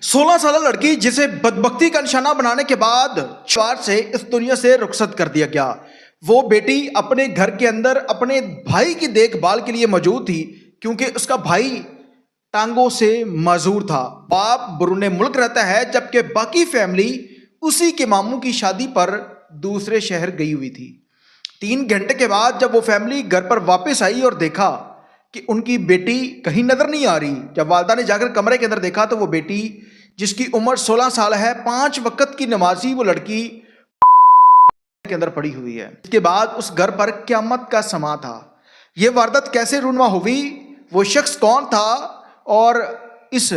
16 साल लड़की जिसे बदबख्ती का निशाना बनाने के बाद चार से इस दुनिया से रुखसत कर दिया गया। वो बेटी अपने घर के अंदर अपने भाई की देखभाल के लिए मौजूद थी, क्योंकि उसका भाई टांगों से माजूर था। बाप बरूने मुल्क रहता है, जबकि बाकी फैमिली उसी के मामू की शादी पर दूसरे शहर गई हुई थी। 3 घंटे के बाद जब वो फैमिली घर पर वापस आई और देखा कि उनकी बेटी कहीं नजर नहीं आ रही, जब वालदा ने जाकर कमरे के अंदर देखा तो वो बेटी जिसकी उम्र 16 साल है, 5 वक्त की नमाजी वो लड़की के अंदर पड़ी हुई है। इसके बाद उस घर पर क़यामत का समा था। ये वारदात कैसे रूनुमा हुई, वो शख्स कौन था और इस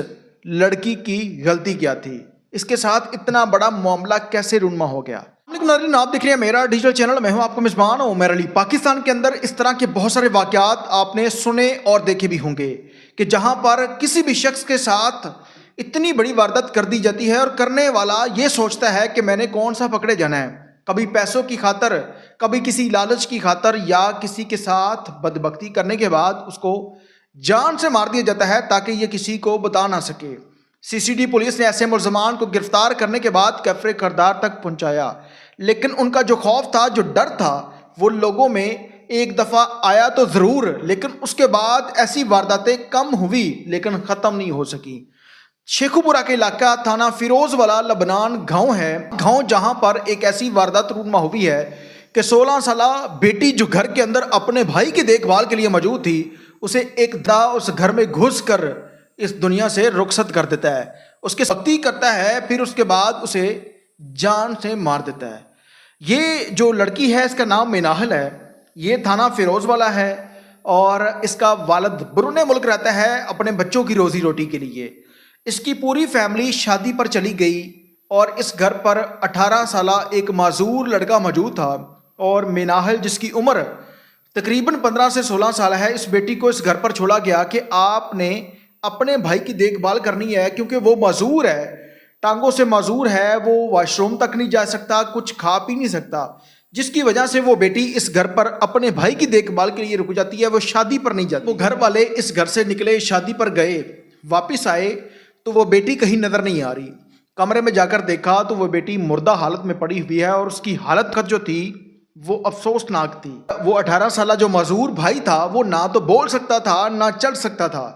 लड़की की गलती क्या थी, इसके साथ इतना बड़ा मामला कैसे रूनुमा हो गया। नाज़रीन, आप देख रहे हैं मेरा डिजिटल चैनल। मैं हूं आपको मेज़बान उमर अली। पाकिस्तान के अंदर इस तरह के बहुत सारे वाक़यात आपने सुने और देखे भी होंगे कि जहां पर किसी भी शख्स के साथ इतनी बड़ी वारदात कर दी जाती है और करने वाला ये सोचता है कि मैंने कौन सा पकड़े जाना है, कभी पैसों की खातर, कभी किसी लालच की खातर, या किसी के साथ बदबख्ती करने के बाद उसको जान से मार दिया जाता है ताकि ये किसी को बता ना सके। सीसीडी पुलिस ने ऐसे मुलजमान को गिरफ्तार करने के बाद कैफरे करदार तक पहुंचाया, लेकिन उनका जो खौफ था, जो डर था, वो लोगों में एक दफ़ा आया तो ज़रूर, लेकिन उसके बाद ऐसी वारदातें कम हुई लेकिन ख़त्म नहीं हो सकी। शेखुपुरा के इलाका थाना फिरोज वाला लबनान गांव है, गांव जहां पर एक ऐसी वारदात रूनुमा हुई है कि 16 साल बेटी जो घर के अंदर अपने भाई की देखभाल के लिए मौजूद थी, उसे एक दा उस घर में घुस कर इस दुनिया से रुखसत कर देता है, उसके सख्ती करता है, फिर उसके बाद उसे जान से मार देता है। ये जो लड़की है इसका नाम मिनाहल है, ये थाना फिरोज वाला है और इसका वालिद बरूने मुल्क रहता है अपने बच्चों की रोजी रोटी के लिए। इसकी पूरी फैमिली शादी पर चली गई और इस घर पर 18 साल एक माजूर लड़का मौजूद था और मिनाहल जिसकी उम्र तकरीबन 15 से 16 साल है, इस बेटी को इस घर पर छोड़ा गया कि आपने अपने भाई की देखभाल करनी है, क्योंकि वो माजूर है, टांगों से माजूर है, वो वॉशरूम तक नहीं जा सकता, कुछ खा पी नहीं सकता, जिसकी वजह से वो बेटी इस घर पर अपने भाई की देखभाल के लिए रुक जाती है, वो शादी पर नहीं जाती। वो घर वाले इस घर से निकले, शादी पर गए, वापस आए तो वो बेटी कहीं नजर नहीं आ रही। कमरे में जाकर देखा तो वो बेटी मुर्दा हालत में पड़ी हुई है और उसकी हालत जो थी वो अफसोसनाक थी। वो 18 साल जो माजूर भाई था, वो ना तो बोल सकता था ना चल सकता था।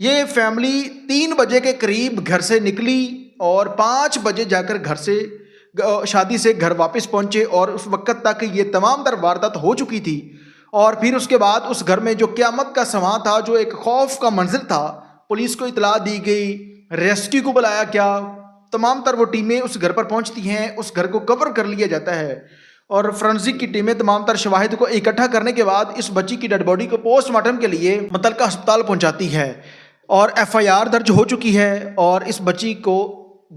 ये फैमिली 3 बजे के करीब घर से निकली और 5 बजे जाकर घर से शादी से घर वापस पहुंचे और उस वक्त तक ये तमाम तर वारदात हो चुकी थी। और फिर उसके बाद उस घर में जो क़यामत का समा था, जो एक खौफ का मंजिल था, पुलिस को इतला दी गई, रेस्क्यू को बुलाया गया, तमाम तर वो टीमें उस घर पर पहुंचती हैं, उस घर को कवर कर लिया जाता है और फोरेंसिक की टीमें तमाम तर शवाहिद को इकट्ठा करने के बाद इस बच्ची की डेड बॉडी को पोस्टमार्टम के लिए मुतल्लिका अस्पताल पहुंचाती है और FIR दर्ज हो चुकी है और इस बच्ची को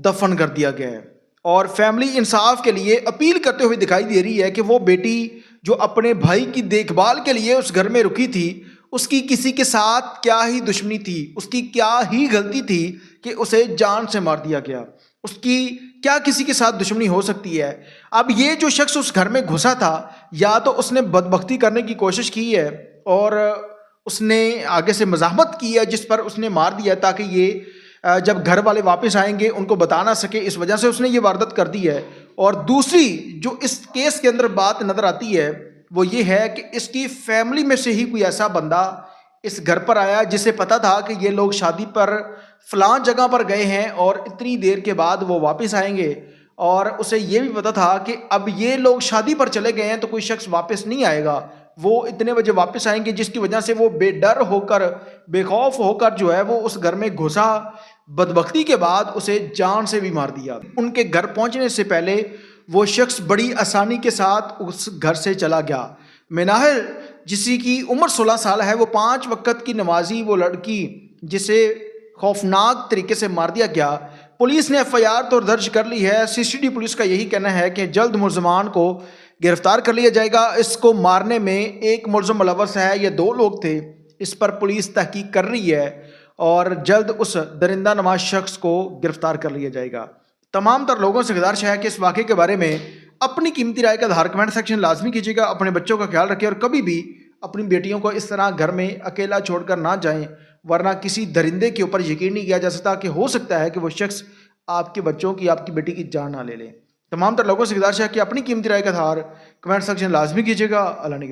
दफन कर दिया गया है। और फैमिली इंसाफ के लिए अपील करते हुए दिखाई दे रही है कि वो बेटी जो अपने भाई की देखभाल के लिए उस घर में रुकी थी, उसकी किसी के साथ क्या ही दुश्मनी थी, उसकी क्या ही गलती थी कि उसे जान से मार दिया गया, उसकी क्या किसी के साथ दुश्मनी हो सकती है। अब ये जो शख्स उस घर में घुसा था, या तो उसने बदबख्ती करने की कोशिश की है और उसने आगे से मज़ाहमत की है जिस पर उसने मार दिया, ताकि ये जब घर वाले वापस आएंगे उनको बता ना सके, इस वजह से उसने ये वारदात कर दी है। और दूसरी जो इस केस के अंदर बात नज़र आती है वो ये है कि इसकी फैमिली में से ही कोई ऐसा बंदा इस घर पर आया जिसे पता था कि ये लोग शादी पर फलां जगह पर गए हैं और इतनी देर के बाद वो वापस आएंगे, और उसे ये भी पता था कि अब ये लोग शादी पर चले गए हैं तो कोई शख्स वापस नहीं आएगा, वो इतने बजे वापस आएंगे, जिसकी वजह से वो बेडर होकर, बेखौफ होकर जो है वो उस घर में घुसा। बदबख्ती के बाद उसे जान से भी मार दिया। उनके घर पहुंचने से पहले वो शख्स बड़ी आसानी के साथ उस घर से चला गया। मिनाहल जिसकी उम्र 16 साल है, वो 5 वक्त की नमाजी वो लड़की जिसे खौफनाक तरीके से मार दिया गया। पुलिस ने FIR तो दर्ज कर ली है। CCD पुलिस का यही कहना है कि जल्द मुलजमान को गिरफ्तार कर लिया जाएगा। इसको मारने में एक मुलजम मुलव्वस है, ये 2 लोग थे, इस पर पुलिस तहकीक कर रही है और जल्द उस दरिंदा नवाज शख्स को गिरफ्तार कर लिया जाएगा। तमाम तर लोगों से गुजारिश है कि इस वाक़े के बारे में अपनी कीमती राय का आधार कमेंट सेक्शन लाजमी कीजिएगा। अपने बच्चों का ख्याल रखें और कभी भी अपनी बेटियों को इस तरह घर में अकेला छोड़कर ना जाएं। ورنہ کسی درندے کے اوپر یقین نہیں کیا جا سکتا کہ ہو سکتا ہے کہ وہ شخص آپ کے بچوں کی، آپ کی بیٹی کی جان نہ لے لیں۔ تمام تر لوگوں سے گزارش ہے کہ اپنی قیمتی رائے کا اظہار کمنٹ سیکشن لازمی کیجیے گا۔ اللہ نے